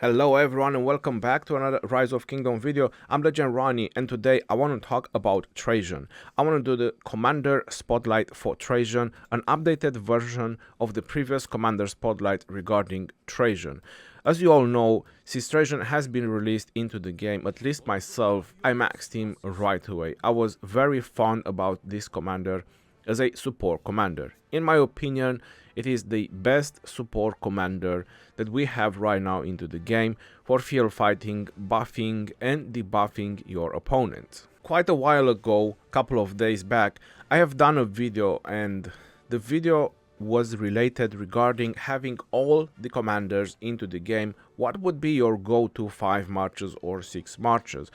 Hello everyone and welcome back to another Rise of Kingdom video. I'm Legend Ronnie and today I want to talk about Trajan. I want to do the Commander Spotlight for Trajan, an updated version of the previous Commander Spotlight regarding Trajan. As you all know, since Trajan has been released into the game, at least myself, I maxed him right away. I was very fond about this commander as a support commander. In my opinion, it is the best support commander that we have right now into the game for field fighting, buffing and debuffing your opponent. Quite a while ago, couple of days back, I have done a video and the video was related regarding having all the commanders into the game. What would be your go-to 5 marches or 6 marches?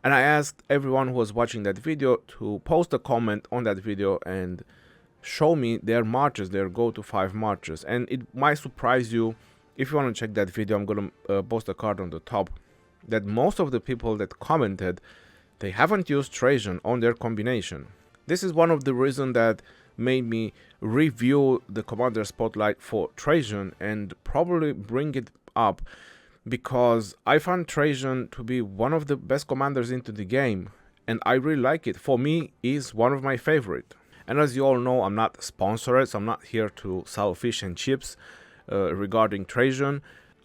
And I asked everyone who was watching that video to post a comment on that video and show me their marches, their go-to 5 marches. And it might surprise you, if you want to check that video, I'm going to post a card on the top, that most of the people that commented, they haven't used Trajan on their combination. This is one of the reasons that made me review the Commander Spotlight for Trajan and probably bring it up, because I found Trajan to be one of the best commanders into the game and I really like it. For me, is one of my favorite. And as you all know, I'm not sponsored, so I'm not here to sell fish and chips regarding Trajan.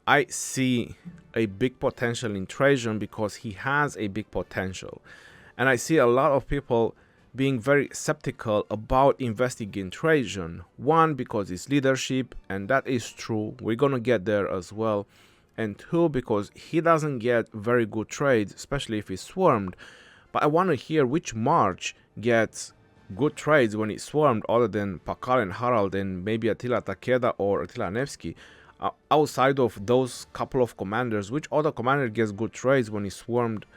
I see a big potential in Trajan because he has a big potential. And I see a lot of people being very skeptical about investing in Trajan. One, because it's leadership, and that is true. We're gonna get there as well. And two, because he doesn't get very good trades, especially if he's swarmed. But I want to hear which March gets good trades when it's swarmed, other than Pakal and Harald and maybe Attila Takeda or Attila Nevsky. Outside of those couple of commanders, which other commander gets good trades when he's swarmed?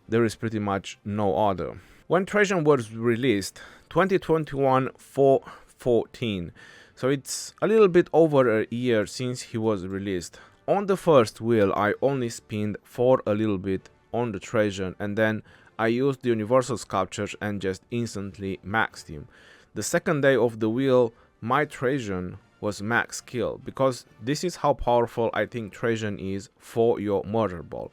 There is pretty much no other. When Trajan was released, 2021 4/14, so it's a little bit over a year since he was released. On the first wheel, I only spinned for a little bit on the Trajan, and then I used the universal sculptures and just instantly maxed him. The second day of the wheel, my Trajan was max kill, because this is how powerful I think Trajan is for your murder ball.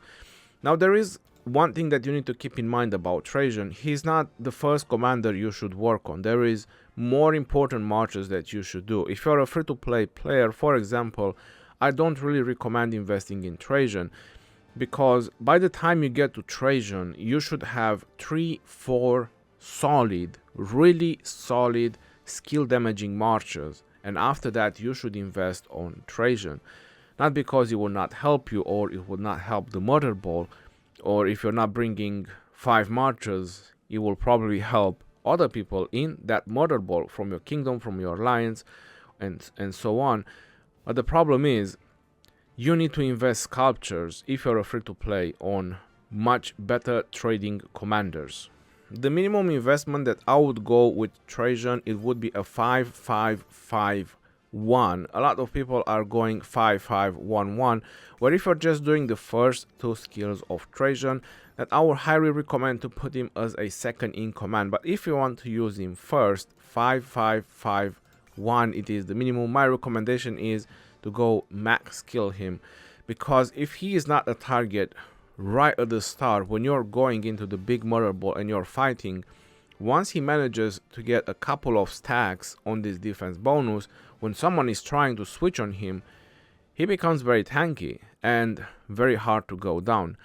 Now there is one thing that you need to keep in mind about Trajan. He's not the first commander you should work on. There is more important marches that you should do. If you're a free-to-play player, for example, I don't really recommend investing in Trajan, because by the time you get to Trajan, you should have 3-4 solid, really solid skill damaging marches, and after that you should invest on Trajan. Not because it will not help you or it will not help the murder ball, or if you're not bringing 5 marches, it will probably help other people in that murder ball from your kingdom, from your alliance, and so on. But the problem is, you need to invest sculptures if you're a free-to-play on much better trading commanders. The minimum investment that I would go with Trajan, it would be a 5-5-5-1. A lot of people are going 5-5-1-1, where if you're just doing the first 2 skills of Trajan, that I would highly recommend to put him as a second in command. But if you want to use him first, 5-5-5-1, it is the minimum. My recommendation is to go max kill him, because if he is not a target right at the start when you're going into the big murder ball and you're fighting, once he manages to get a couple of stacks on this defense bonus, when someone is trying to switch on him, he becomes very tanky and very hard to go down.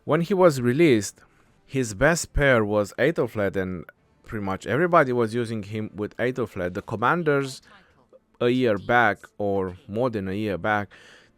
When he was released, his best pair was Aethelflaed, and pretty much everybody was using him with Aethelflaed. The commanders a year back, or more than a year back,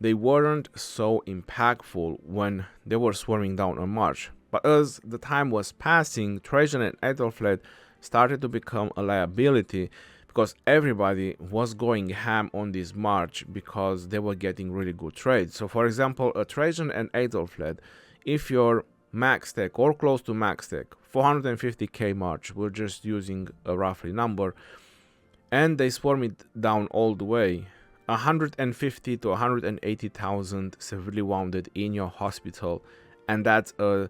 they weren't so impactful when they were swarming down on March. But as the time was passing, Trajan and Aethelflaed started to become a liability, because everybody was going ham on this March because they were getting really good trades. So for example, a Trajan and Aethelflaed, if you're max tech or close to max tech, 450k March, we're just using a roughly number, and they swarm it down all the way, 150 to 180,000 severely wounded in your hospital, and that's a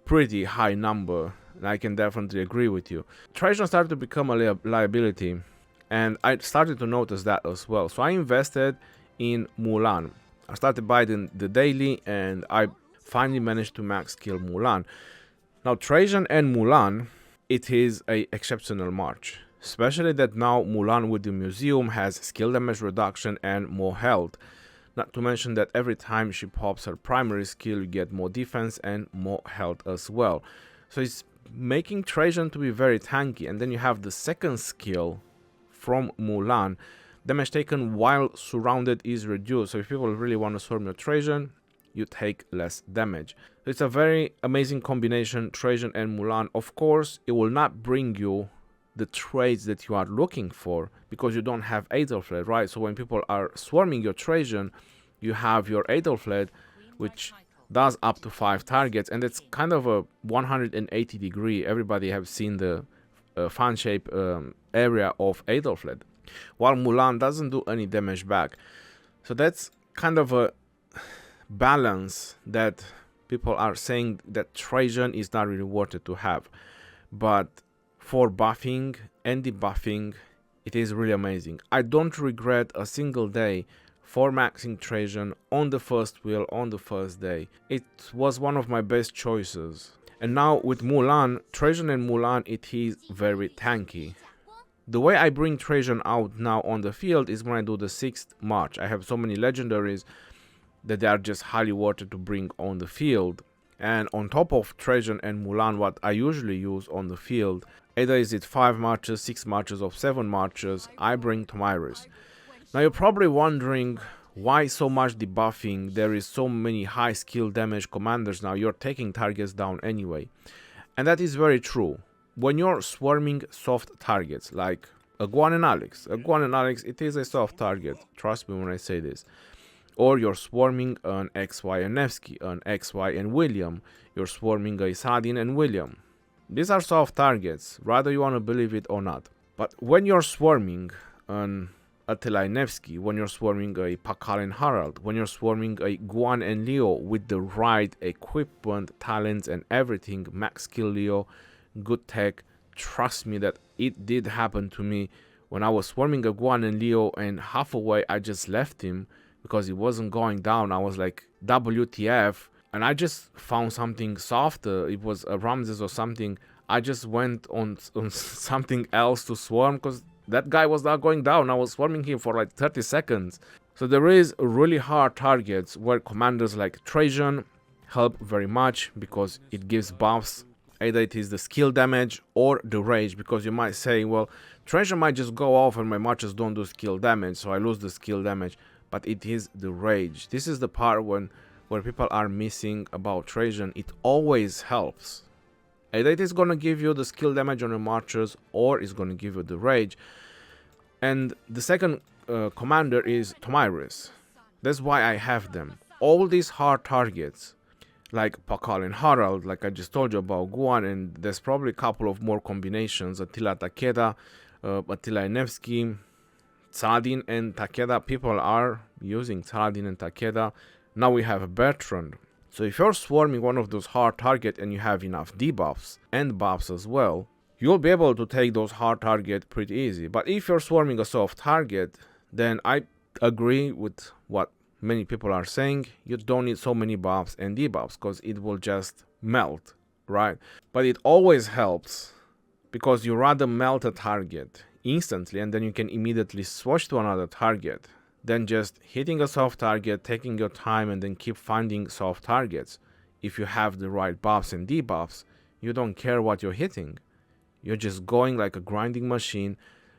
pretty high number, and I can definitely agree with you. Trajan started to become a liability, and I started to notice that as well. So I invested in Mulan. I started by the daily, and I finally managed to max kill Mulan. Now Trajan and Mulan, it is a exceptional march. Especially that now Mulan with the museum has skill damage reduction and more health. Not to mention that every time she pops her primary skill, you get more defense and more health as well. So it's making Trajan to be very tanky. And then you have the second skill from Mulan. Damage taken while surrounded is reduced. So if people really want to swarm your Trajan, you take less damage. So it's a very amazing combination, Trajan and Mulan. Of course, it will not bring you the traits that you are looking for because you don't have Aethelflaed, right? So when people are swarming your Trajan, you have your Aethelflaed, which does up to 5 targets, and it's kind of a 180 degree. Everybody have seen the fan shape area of Aethelflaed, while Mulan doesn't do any damage back. So that's kind of a balance that people are saying that Trajan is not really worth it to have, but for buffing and debuffing, it is really amazing. I don't regret a single day for maxing Trajan on the first wheel on the first day. It was one of my best choices. And now with Mulan, Trajan and Mulan, it is very tanky. The way I bring Trajan out now on the field is when I do the 6th march. I have so many legendaries that they are just highly worth it to bring on the field. And on top of Trajan and Mulan, what I usually use on the field, either is it 5 marches, 6 marches, or 7 marches, I bring Pairings. Now you're probably wondering why so much debuffing, there is so many high skill damage commanders now, you're taking targets down anyway. And that is very true. When you're swarming soft targets like a Guan and Alex, it is a soft target, trust me when I say this. Or you're swarming an XY and Nevsky, an XY and William, you're swarming a Saladin and William. These are soft targets, whether you want to believe it or not. But when you're swarming an Attila and Nevsky, when you're swarming a Pakal and Harald, when you're swarming a Guan and Leo with the right equipment, talents and everything, max skill Leo, good tech, trust me that it did happen to me when I was swarming a Guan and Leo, and halfway I just left him because he wasn't going down. I was like, WTF, and I just found something softer. It was a Ramses or something. I just went on something else to swarm because that guy was not going down. I was swarming him for like 30 seconds. So there is really hard targets where commanders like Trajan help very much because it gives buffs. Either it is the skill damage or the rage, because you might say, well, Trajan might just go off and my marches don't do skill damage, so I lose the skill damage. But it is the rage. This is the part where people are missing about Trajan. It always helps. Either it is going to give you the skill damage on your marchers or it's going to give you the rage. And the second commander is Pairings. That's why I have them. All these hard targets, like Pakal and Harald, like I just told you about Guan, and there's probably a couple of more combinations, Attila Takeda, Attila and Nevsky, Saladin and Takeda. People are using Saladin and Takeda. Now we have Bertrand. So if you're swarming one of those hard targets and you have enough debuffs and buffs as well, you'll be able to take those hard targets pretty easy. But if you're swarming a soft target, then I agree with what many people are saying. You don't need so many buffs and debuffs because it will just melt, right? But it always helps because you rather melt a target instantly and then you can immediately switch to another target than just hitting a soft target, taking your time and then keep finding soft targets. If you have the right buffs and debuffs, you don't care what you're hitting. You're just going like a grinding machine,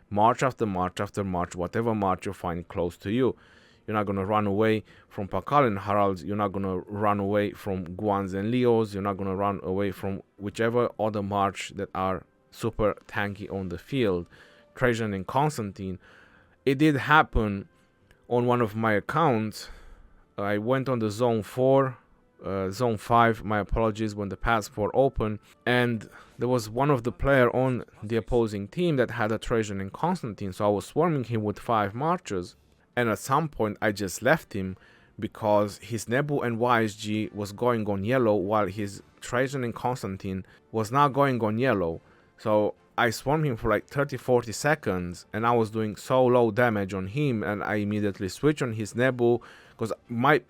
march after march after march, whatever march you find close to you. You're not going to run away from Pakal and Haralds. You're not going to run away from Guans and Leos. You're not going to run away from whichever other march that are super tanky on the field. Trajan and Constantine. It did happen on one of my accounts. I went on the zone 4, zone 5, my apologies, when the pass 4 opened, and there was one of the player on the opposing team that had a Trajan and Constantine, so I was swarming him with 5 marches, and at some point I just left him because his Nebu and YSG was going on yellow while his Trajan and Constantine was not going on yellow. So I swarmed him for like 30-40 seconds and I was doing so low damage on him, and I immediately switched on his Nebu, because my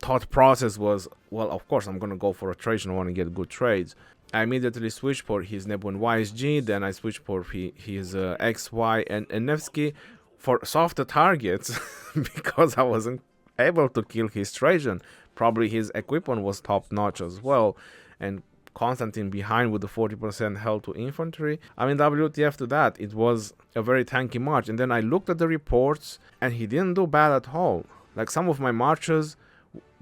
thought process was, well, of course I'm gonna go for a Trajan. I want to get good trades. I immediately switched for his Nebun YSG, then I switched for his XY and Nevsky for softer targets because I wasn't able to kill his Trajan. Probably his equipment was top notch as well, and Constantine behind with the 40% health to infantry. I mean, WTF to that, it was a very tanky march. And then I looked at the reports and he didn't do bad at all. Like some of my marches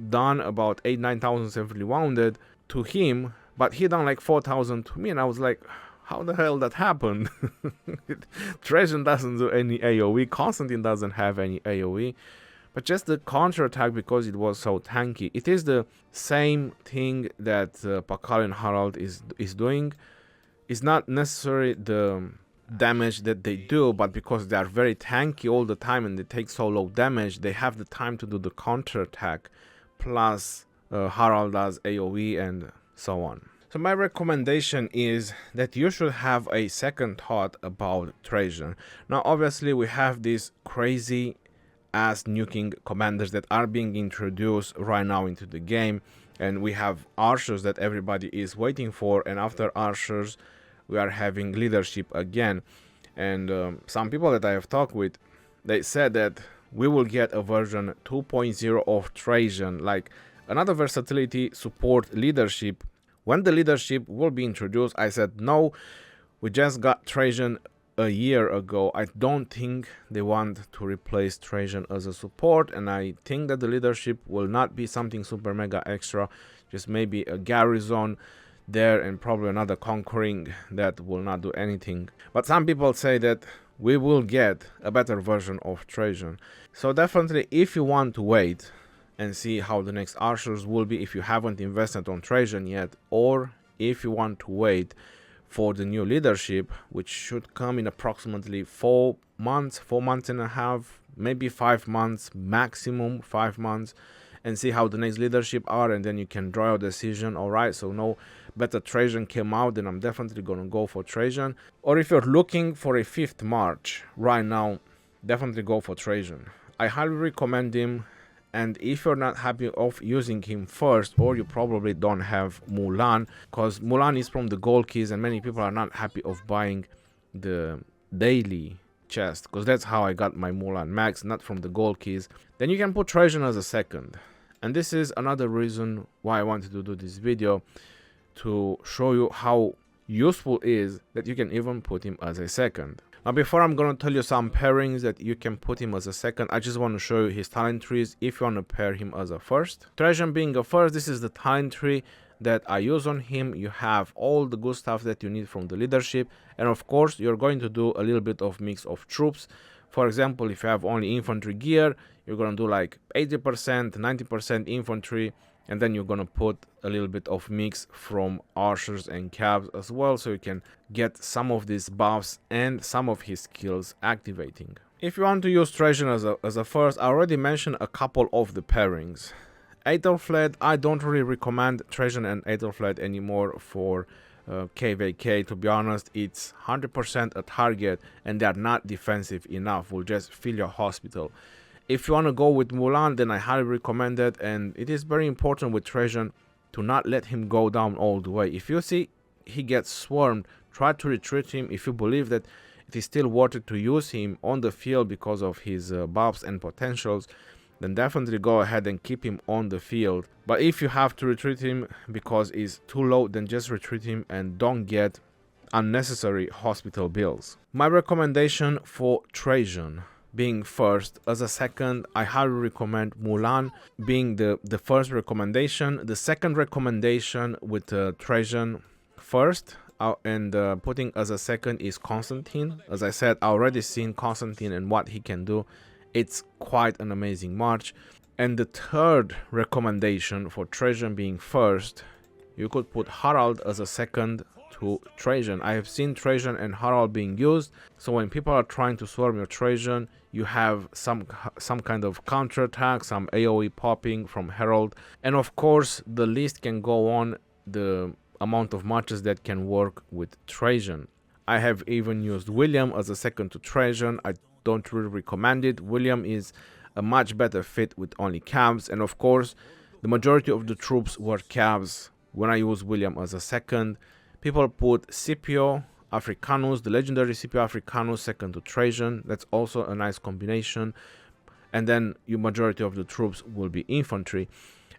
done about 8,000-9,000 severely wounded to him, but he done like 4,000 to me, and I was like, how the hell that happened? Trajan doesn't do any AoE, Constantine doesn't have any AoE, but just the counterattack, because it was so tanky. It is the same thing that Pakal and Harald is doing. It's not necessarily the damage that they do, but because they are very tanky all the time and they take so low damage, they have the time to do the counterattack, plus Harald does AoE and so on. So my recommendation is that you should have a second thought about Trajan. Now obviously we have these crazy ass nuking commanders that are being introduced right now into the game, and we have archers that everybody is waiting for, and after archers we are having leadership again. And some people that I have talked with, they said that we will get a version 2.0 of Trajan, like another versatility, support, leadership. When the leadership will be introduced, I said no, we just got Trajan a year ago. I don't think they want to replace Trajan as a support, and I think that the leadership will not be something super mega extra, just maybe a garrison there and probably another conquering that will not do anything. But some people say that we will get a better version of Trajan. So definitely, if you want to wait and see how the next archers will be, if you haven't invested on Trajan yet, or if you want to wait for the new leadership, which should come in approximately 4 months and a half, maybe 5 months, maximum 5 months, and see how the next leadership are, and then you can draw a decision. All right, so no better Trajan came out, then I'm definitely gonna go for Trajan. Or if you're looking for a 5th March right now, definitely go for Trajan. I highly recommend him. And if you're not happy of using him first, or you probably don't have Mulan, because Mulan is from the gold keys and many people are not happy of buying the daily chest, because that's how I got my Mulan max, not from the gold keys, then you can put Trajan as a second. And this is another reason why I wanted to do this video, to show you how useful it is that you can even put him as a second. Now before I'm gonna tell you some pairings that you can put him as a second, I just want to show you his talent trees if you want to pair him as a first. Trajan being a first, this is the talent tree that I use on him. You have all the good stuff that you need from the leadership, and of course you're going to do a little bit of mix of troops. For example, if you have only infantry gear, you're gonna do like 80%, 90% infantry, and then you're gonna put a little bit of mix from archers and cabs as well, so you can get some of these buffs and some of his skills activating. If you want to use Trajan as a first, I already mentioned a couple of the pairings. Aethelflaed, I don't really recommend Trajan and Aethelflaed anymore for KVK. To be honest, it's 100% a target and they are not defensive enough, will just fill your hospital. If you want to go with Mulan, then I highly recommend it, and it is very important with Trajan to not let him go down all the way. If you see he gets swarmed, try to retreat him. If you believe that it is still worth it to use him on the field because of his buffs and potentials, then definitely go ahead and keep him on the field. But if you have to retreat him because he's too low, then just retreat him and don't get unnecessary hospital bills. My recommendation for Trajan being first. As a second, I highly recommend Mulan being the first recommendation. The second recommendation with Trajan first and putting as a second is Constantine. As I said, I already seen Constantine and what he can do. It's quite an amazing march. And the third recommendation for Trajan being first, you could put Harald as a second to Trajan. I have seen Trajan and Harald being used, so when people are trying to swarm your Trajan, you have some kind of counterattack, some AoE popping from Herald, and of course the list can go on the amount of matches that can work with Trajan. I have even used William as a second to Trajan. I don't really recommend it. William is a much better fit with only cabs, and of course the majority of the troops were cabs when I used William as a second. People put Scipio Africanus, the legendary Scipio Africanus, second to Trajan. That's also a nice combination. And then your majority of the troops will be infantry.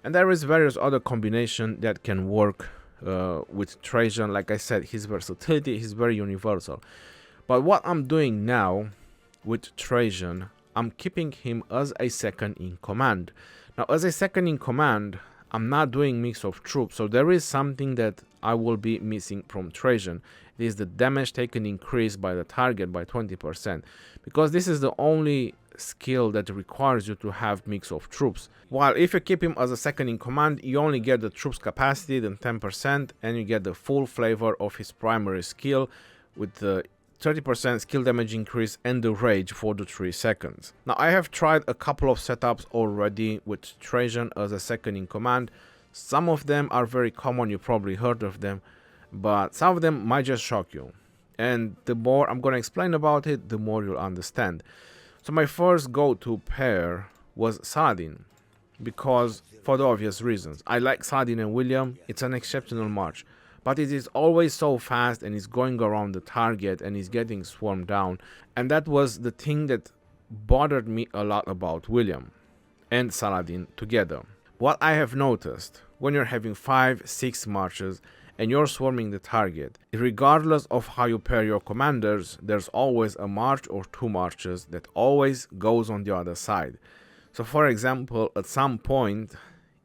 And there is various other combination that can work with Trajan. Like I said, his versatility is very universal. But what I'm doing now with Trajan, I'm keeping him as a second in command. Now, as a second in command, I'm not doing mix of troops, so there is something that I will be missing from Trajan. It is the damage taken increased by the target by 20%, because this is the only skill that requires you to have mix of troops. While if you keep him as a second in command, you only get the troops capacity, then 10%, and you get the full flavor of his primary skill with the 30% skill damage increase and the rage for the 3 seconds. Now, I have tried a couple of setups already with Trajan as a second in command. Some of them are very common, you probably heard of them, but some of them might just shock you. And the more I'm going to explain about it, the more you'll understand. So my first go-to pair was Saladin, because for the obvious reasons. I like Saladin and William, it's an exceptional march. But it is always so fast and is going around the target and is getting swarmed down. And that was the thing that bothered me a lot about William and Saladin together. What I have noticed, when you're having 5-6 marches and you're swarming the target, regardless of how you pair your commanders, there's always a march or 2 marches that always goes on the other side. So for example, at some point,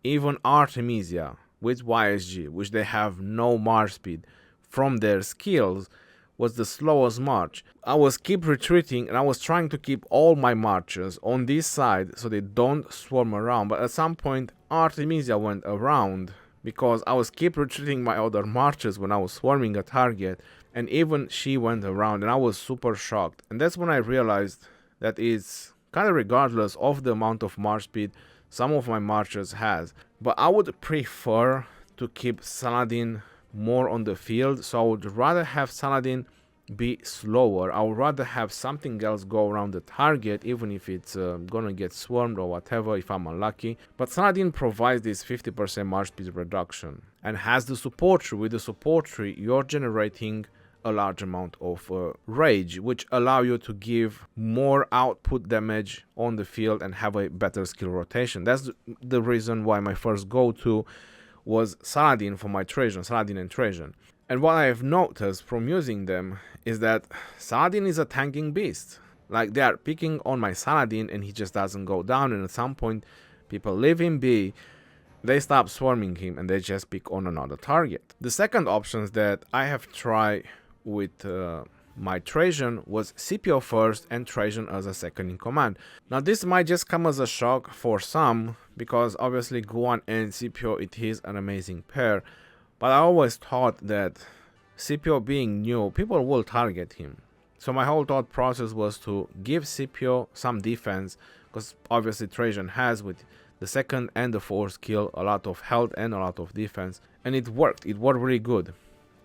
even Artemisia with YSG, which they have no march speed from their skills, was the slowest march. I was keep retreating and I was trying to keep all my marches on this side so they don't swarm around, but at some point Artemisia went around because I was keep retreating my other marches when I was swarming a target, and even she went around and I was super shocked. And that's when I realized that it's kind of regardless of the amount of march speed some of my marches has. But I would prefer to keep Saladin more on the field, so I would rather have Saladin be slower. I would rather have something else go around the target, even if it's gonna get swarmed or whatever if I'm unlucky. But Saladin provides this 50% march speed reduction and has the support tree. With the support tree, you're generating a large amount of rage, which allow you to give more output damage on the field and have a better skill rotation. That's the reason why my first go-to was Saladin for my Trajan, Saladin and Trajan. And what I have noticed from using them is that Saladin is a tanking beast. Like, they are picking on my Saladin and he just doesn't go down, and at some point people leave him be, they stop swarming him and they just pick on another target. The second options that I have tried with my Trajan was Scipio first and Trajan as a second in command. Now this might just come as a shock for some, because obviously Guan and Scipio, it is an amazing pair, but I always thought that Scipio being new, people will target him. So my whole thought process was to give Scipio some defense, because obviously Trajan has with the second and the fourth skill a lot of health and a lot of defense, and it worked really good.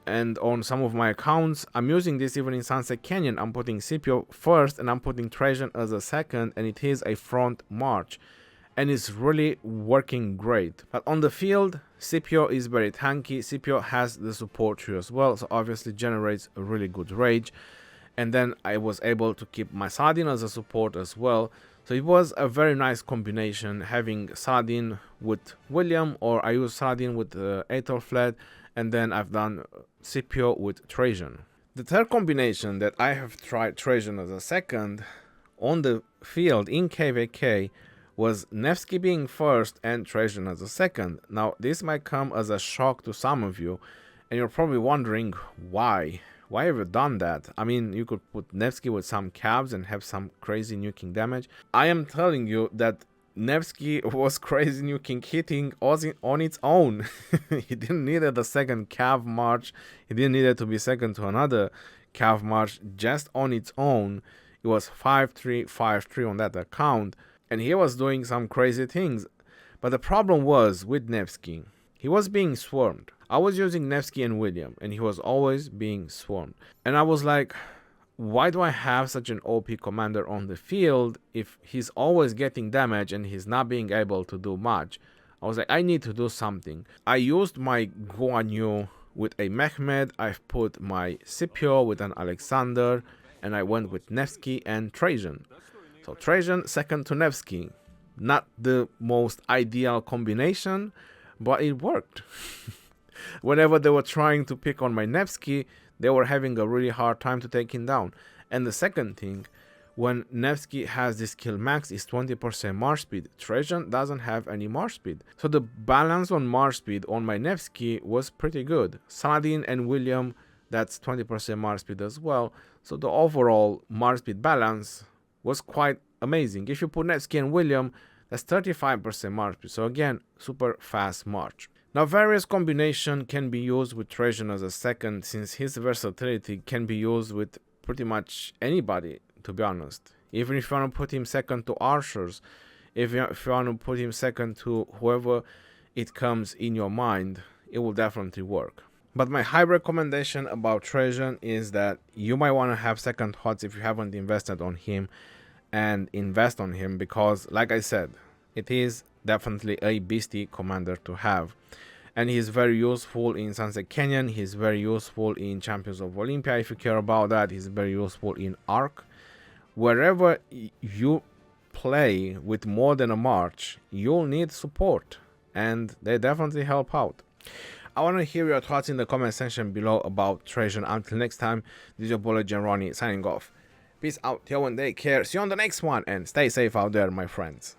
And on some of my accounts, I'm using this even in Sunset Canyon. I'm putting Scipio first and I'm putting Trajan as a second, and it is a front march. And it's really working great. But on the field, Scipio is very tanky. Scipio has the support tree as well, so obviously generates a really good rage. And then I was able to keep my Saladin as a support as well. So it was a very nice combination, having Saladin with William, or I use Saladin with Aethelflaed, and then I've done Scipio with Trajan. The third combination that I have tried Trajan as a second on the field in KVK was Nevsky being first and Trajan as a second. Now this might come as a shock to some of you, and you're probably wondering why. Why have you done that? I mean, you could put Nevsky with some cabs and have some crazy nuking damage. I am telling you that Nevsky was crazy nuking hitting on its own. He didn't need the second cav march. He didn't need it to be second to another cav march. Just on its own, it was 5-3, 5-3 on that account. And he was doing some crazy things. But the problem was with Nevsky, he was being swarmed. I was using Nevsky and William, and he was always being swarmed. And I was like, why do I have such an OP commander on the field if he's always getting damage and he's not being able to do much? I was like, I need to do something. I used my Guan Yu with a Mehmed, I've put my Scipio with an Alexander, and I went with Nevsky and Trajan. So Trajan second to Nevsky. Not the most ideal combination, but it worked. Whenever they were trying to pick on my Nevsky, they were having a really hard time to take him down. And the second thing, when Nevsky has this kill max is 20% march speed, Trajan doesn't have any march speed. So the balance on march speed on my Nevsky was pretty good. Saladin and William, that's 20% march speed as well. So the overall march speed balance was quite amazing. If you put Nevsky and William, that's 35% march speed. So again, super fast march. Now various combination can be used with Trajan as a second, since his versatility can be used with pretty much anybody, to be honest. Even if you want to put him second to archers, if you want to put him second to whoever it comes in your mind, it will definitely work. But my high recommendation about Trajan is that you might want to have second thoughts if you haven't invested on him, and invest on him, because like I said, it is definitely a beastie commander to have. And he's very useful in Sunset Canyon, he's very useful in Champions of Olympia if you care about that, he's very useful in Arc. Wherever you play with more than a march, you'll need support, and they definitely help out. I want to hear your thoughts in the comment section below about Trajan. Until next time, this is your boy Legend Ronnie signing off. Peace out, yo, and take care. See you on the next one, and stay safe out there, my friends.